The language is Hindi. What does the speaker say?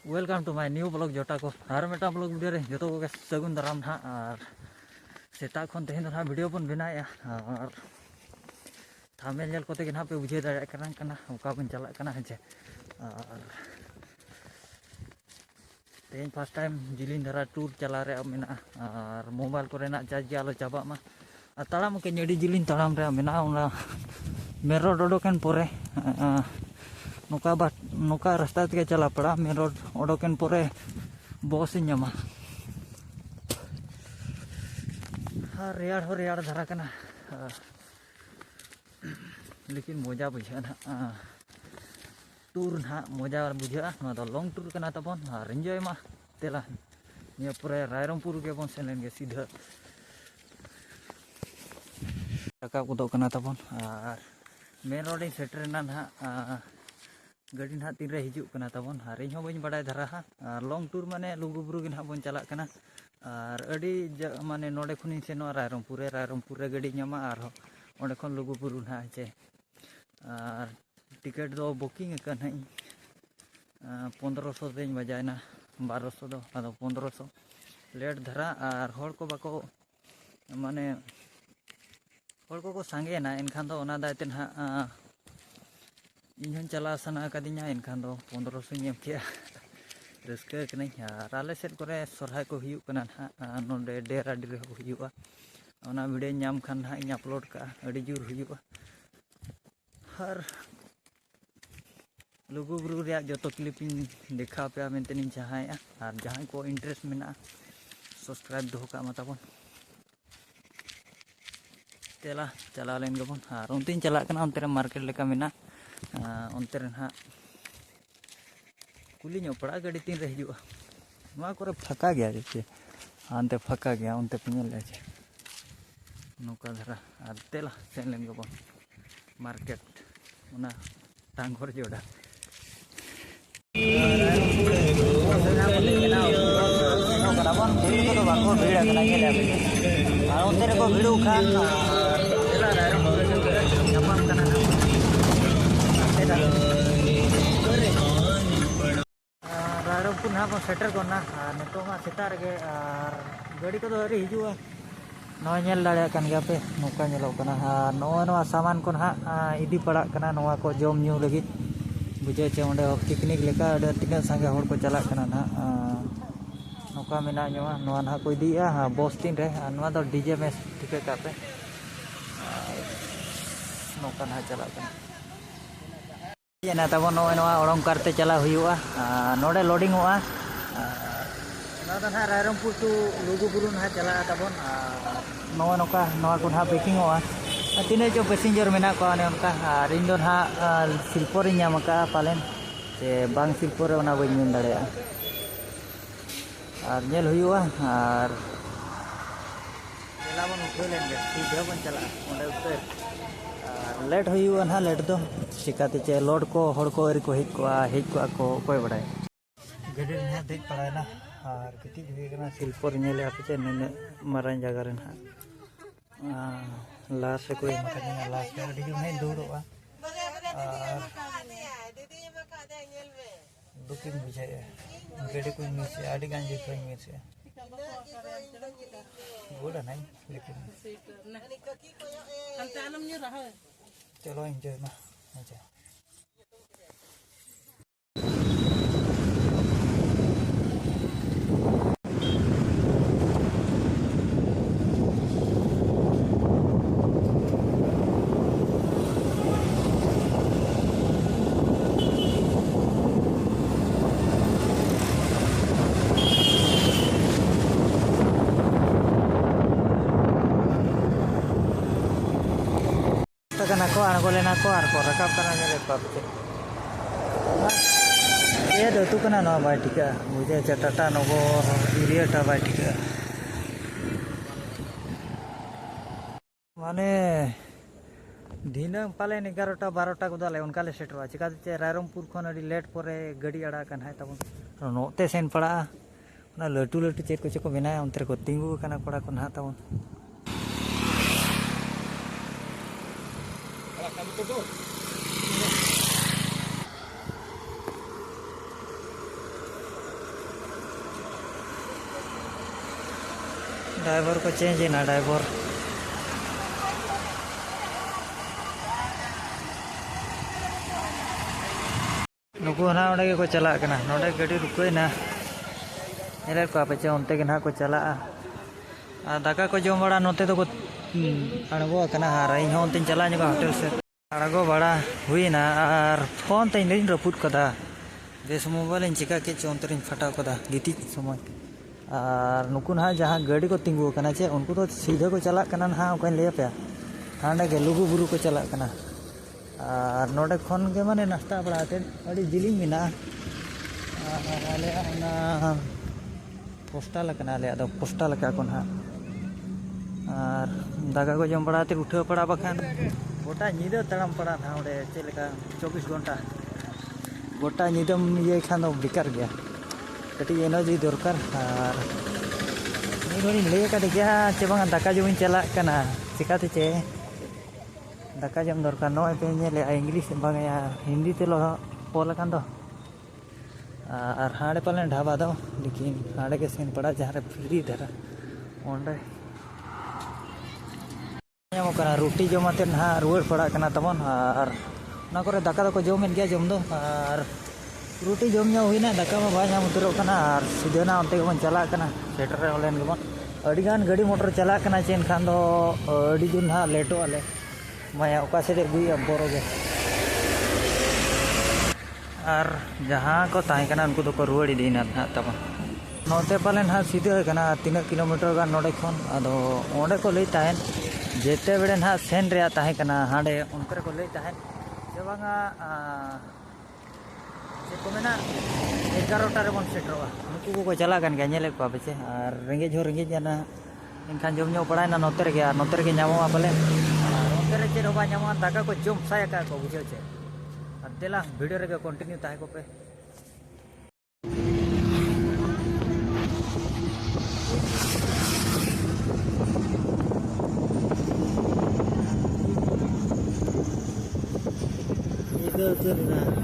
welcome to my new blog जोटा को हर मेटा ब्लॉग वीडियो रे जो को सगुन दाराम ना और सेता खन तेहन ना वीडियो बन बनाया और थामेल नेल कोते ना पे बुझे दाड़ा कना ओका बन चला कना हे और तेहन फर्स्ट टाइम जिलिन धरा टूर चला रे मेना और मोबाइल को रेना चार्ज आलो चाबा मा ताड़ाम के नेडी जिलिन ताड़ाम रे मेना उना मेरो डोडोकन पोरे नौका रास्ता ते चला पड़ा मेन रोड ओडोकन पोरे बस ᱧᱟᱢᱟ रेयाड़ धरा कना लेकिन मजा बुझा ना टूर ना मजा बुझा ना लॉन्ग टूर कना तबन और एंजॉय मा तेला निया पूरे रायरंगपुर के बन सेन गे सीधा रकाब को कना तबन और मेन रोड सेटर ना ना गाड़ी ना तीन रे हिजू कना तबन और इन बन बड़ा धरा लॉन्ग टूर माने लुगुबुरु के ना बन चला कना और अड़ी माने नोडे खुनी सेनो रायरंगपुर रे गाड़ी ᱧᱟᱢᱟ और ओंडे खन लुगुबुरु ना चे और टिकट दो बुकिंग कर हई 1500 देन बजायना 1200 दो आदो 1500 लेट धरा और हर को बाको माने हर को सांगे ना इनखान दो ओना दायते ना इन चला सना कदिया इनखान दो 1500 एम के रस्का कने और आले सेट करे सरहाय को हुयु कना ना नोडे डेराडी रे हुयुआ ओना वीडियो नाम खान हा इन अपलोड का अड़ी जोर हुयुआ हर लुगुबुरु रे जो क्लिपिंग देखा पे मेनतेन चाहाया और जहां को इंटरेस्ट मेना सब्सक्राइब दो का मतबन तेला चला लेन गबन और उनतीन चला कना उनते मार्केट लेका मेना उनते ना कुली नो पड़ा गाड़ी तीन रे हिजुआ मा करे फका गया जे आनते फका गया उनते पिनल ले नौका धरा और तेला सेन लेन गबन मार्केट उना टांगोर जोड़ा रायरंगपुर ना बन सेटर करना नितो मा सेता रे और गाड़ी को हरी हिजुआ नवा नेल दाड़े कान गया पे नौका नेलो कना नवा सामान को ना इदी पड़ा कना नवा को जम न्यू लगी बुझे चे ओंडे पिकनिक लेका तीना संगे हर को चला कना ना नौका मेना न्यवा नवा ना को इदिया बस तीन रे नवा दो डीजे में टिके का पे नौका ना चला कना ये ना तब नवा ओडम करते चला हुआ नोडे लोडिंग हुआ ना रायरंगपुर टू लुगुबुरु ना चला तबन नवा नौका नवा को ना पैकिंग हुआ तीन जो पैसेंजर मेना को अने उनका और इन दो ना सिल्पर नाम का पालेन से बांग सिल्पर ओना बई मेन दाड़ेया और नेल हुआ और चला बन उठे लेन सीधा बन चला ओंडे उतर लेट हुआ ना लेट दो चिकाते चे लोड को हड़ को एरी को हेज को कोई बड़ाय गाड़ी ना देख पड़ाय ना और किति हुई कना सिल्पर नेले आपे ने मारान जगह रे ना लास्ट से कोई मत नहीं लास्ट में अड़ी नहीं दूरवा और बुकिंग बुझाय गाड़ी कोई मिस अड़ी गांज कोई मिस गोड़ा नहीं लेकिन चलो एंजॉय ना अच्छा को आगो लेना को रकाब करना ये दतु कना ना बाय टिका मुझे टाटा नगो एरिया बाय टिका माने दिना पाले 11टा 12टा को दाले उनका ले सेटवा चिकाते रायरंगपुर खन अडी लेट परे गाड़ी आड़ा कन है तब नोते सेन पड़ा ना लटू चेक को बनाया उनते को तिंगु कना पड़ा को ना तब ड्राइवर को चेंज ना ड्राइवर नुकु ना ओंडे को चला कना नोडे गाड़ी रुकइना एरे को आपे ओंते के ना को चला दाका को जम बड़ा नोते तो को अणगो कना हार इन हों तिन चला जगा होटल से अड़गो बड़ा हुईना और फोन तीन दिन रपुट कदा बेस मोबाइल इन चिका के चौंतरिन फटा कदा गिटी समय और नुकु ना जहाँ गाड़ी को तिंगु कना चे उनको तो सीधे को चला कना ना ओकन ले पे हांडे के लुगु बुरु को चला कना और नोडे खन के माने नाश्ता बड़ाते अड़ी जिलिंग मिना आले ना पोस्टल कना ले अदो पोस्टल का कोन हा और दागा को जम बड़ाते उठे पड़ा बखान गोटा नीदो तड़म पड़ा ना ओडे चेलेका 24 घंटा गोटा नीदम ये खान दो बेकार गया कटी एनर्जी दरकार और नी ले का गया चे बांगा दाका जमिन चला कना चिकाते चे दाका जम दरकार नो पे ले इंग्लिश बांगा हिंदी ते लो पोल कान दो और हाड़े पाले ढाबा दो लेकिन हाड़े के सीन पड़ा जहाँ फ्री धरा ओंडे रोटी जमाते ना रुआड़ पड़ा तबन और ना करे दाका दो को जमें गया जम दो और रोटी जम हुईना दाका में भाई नाम उतरों और सीधे ना उनते बन चला सेटर होलेन गबन अड़ीगान गाड़ी मोटर चला चेन खान दो अड़ी दिन हाँ लेटो आले मैं ओका से गुई बोरोगे और जहाँ को ताहें उनको तो को रुआड़ इदीना ना तब नोते पाले हाँ सीधे तीन किलोमीटर गान नोडे खन अदो ओंडे को लई ताहें जेते बेड़े ना सेन रे ताहें हांडे उनके को लई ताहें जे बांगा को मेना 11टा रे बन सेटरोआ नुकु को चला गया नेले को बेचे और रेंगेज हो रेंगेज जाना इनखान जम पड़ाना नोते रे नामोआ पाले नोते रे चे होबा नामोआ दाका को जम साया को बुझे चे देला वीडियो रे कंटिन्यू ताहे को पे इधर